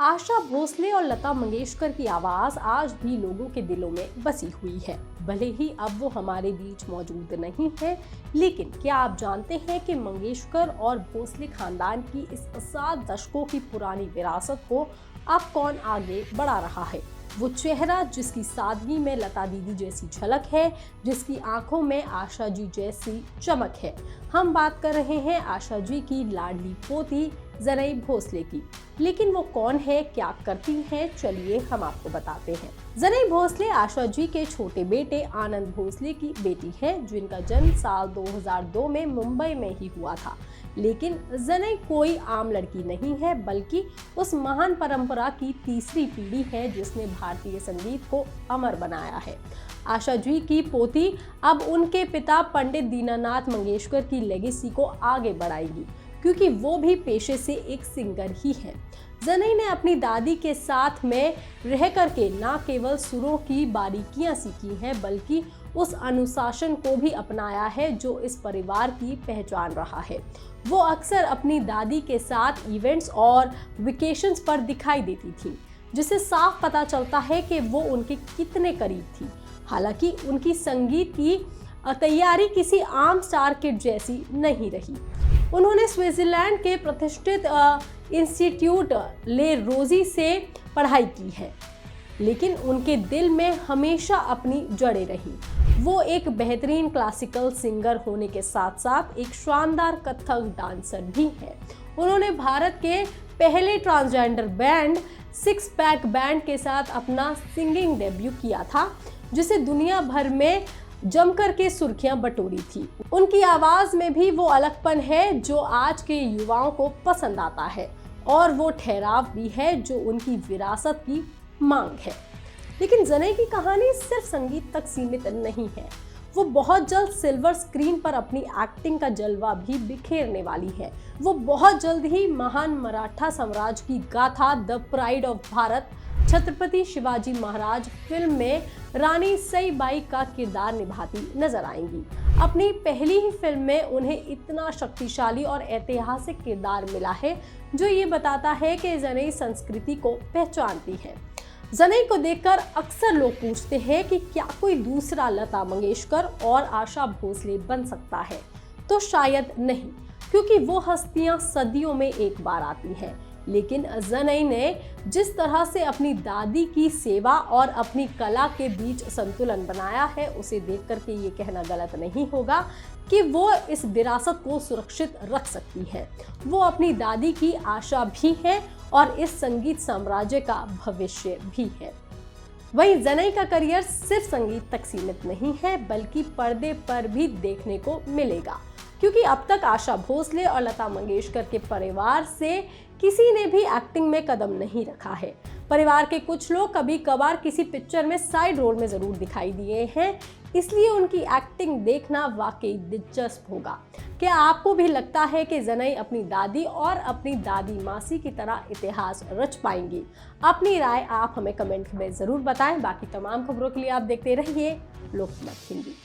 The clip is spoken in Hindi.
आशा भोसले और लता मंगेशकर की आवाज आज भी लोगों के दिलों में बसी हुई है। भले ही अब वो हमारे बीच मौजूद नहीं है, लेकिन क्या आप जानते हैं कि मंगेशकर और भोसले खानदान की इस 7 दशकों की पुरानी विरासत को अब कौन आगे बढ़ा रहा है? वो चेहरा जिसकी सादगी में लता दीदी जैसी झलक है, जिसकी आंखों में आशा जी जैसी चमक है। हम बात कर रहे हैं आशा जी की लाडली पोती ज़नई भोसले की। लेकिन वो कौन है, क्या करती हैं, चलिए हम आपको बताते हैं। ज़नई भोसले आशा जी के छोटे बेटे आनंद भोसले की बेटी है, जिनका जन्म साल 2002 में मुंबई में ही हुआ था। लेकिन ज़नई कोई आम लड़की नहीं है, बल्कि उस महान परंपरा की तीसरी पीढ़ी है जिसने भारतीय संगीत को अमर बनाया है। आशा जी की पोती अब उनके पिता पंडित दीनानाथ मंगेशकर की लेगेसी को आगे बढ़ाएगी, क्योंकि वो भी पेशे से एक सिंगर ही है। ज़नई ने अपनी दादी के साथ में रह करके न केवल सुरों की बारीकियां सीखी हैं, बल्कि उस अनुशासन को भी अपनाया है जो इस परिवार की पहचान रहा है। वो अक्सर अपनी दादी के साथ इवेंट्स और वेकेशंस पर दिखाई देती थी, जिससे साफ पता चलता है कि वो उनके कितने करीब थी। हालांकि उनकी संगीत की तैयारी किसी आम स्टार किड जैसी नहीं रही। उन्होंने स्विट्जरलैंड के प्रतिष्ठित इंस्टीट्यूट ले रोजी से पढ़ाई की है, लेकिन उनके दिल में हमेशा अपनी जड़ें रही। वो एक बेहतरीन क्लासिकल सिंगर होने के साथ साथ एक शानदार कथक डांसर भी है। उन्होंने भारत के पहले transgender band six pack band के साथ अपना सिंगिंग डेब्यू किया था, जिसे दुनिया भर में जमकर के सुर्खियां बटोरी थी। उनकी आवाज में भी वो अलगपन है जो आज के युवाओं को पसंद आता है, और वो ठहराव भी है जो उनकी विरासत की मांग है। लेकिन ज़नई की कहानी सिर्फ संगीत तक सीमित नहीं है। वो बहुत जल्द सिल्वर स्क्रीन पर अपनी एक्टिंग का जलवा भी बिखेरने वाली है। वो बहुत जल्द ही महान मराठा साम्राज्य की गाथा the pride of Bharat Chhatrapati Shivaji Maharaj film में रानी सईबाई का किरदार निभाती नजर आएंगी। अपनी पहली ही फिल्म में उन्हें इतना शक्तिशाली और ऐतिहासिक किरदार मिला है, जो ये बताता है कि ज़नई संस्कृति को पहचानती है। ज़नई को देखकर अक्सर लोग पूछते हैं कि क्या कोई दूसरा लता मंगेशकर और आशा भोसले बन सकता है? तो शायद नहीं, क्योंकि वो हस्तियां सदियों में एक बार आती हैं। लेकिन ज़नई ने जिस तरह से अपनी दादी की सेवा और अपनी कला के बीच संतुलन बनाया है, उसे देख कर के ये कहना गलत नहीं होगा कि वो इस विरासत को सुरक्षित रख सकती है। वो अपनी दादी की आशा भी है और इस संगीत साम्राज्य का भविष्य भी है। वहीं ज़नई का करियर सिर्फ संगीत तक सीमित नहीं है, बल्कि पर्दे पर भी देखने को मिलेगा, क्योंकि अब तक आशा भोसले और लता मंगेशकर के परिवार से किसी ने भी एक्टिंग में कदम नहीं रखा है। परिवार के कुछ लोग कभी कभार किसी पिक्चर में साइड रोल में जरूर दिखाई दिए हैं, इसलिए उनकी एक्टिंग देखना वाकई दिलचस्प होगा। क्या आपको भी लगता है कि ज़नई अपनी दादी और अपनी दादी मासी की तरह इतिहास रच पाएंगी? अपनी राय आप हमें कमेंट में ज़रूर बताएं। बाकी तमाम खबरों के लिए आप देखते रहिए लोकमत हिंदी।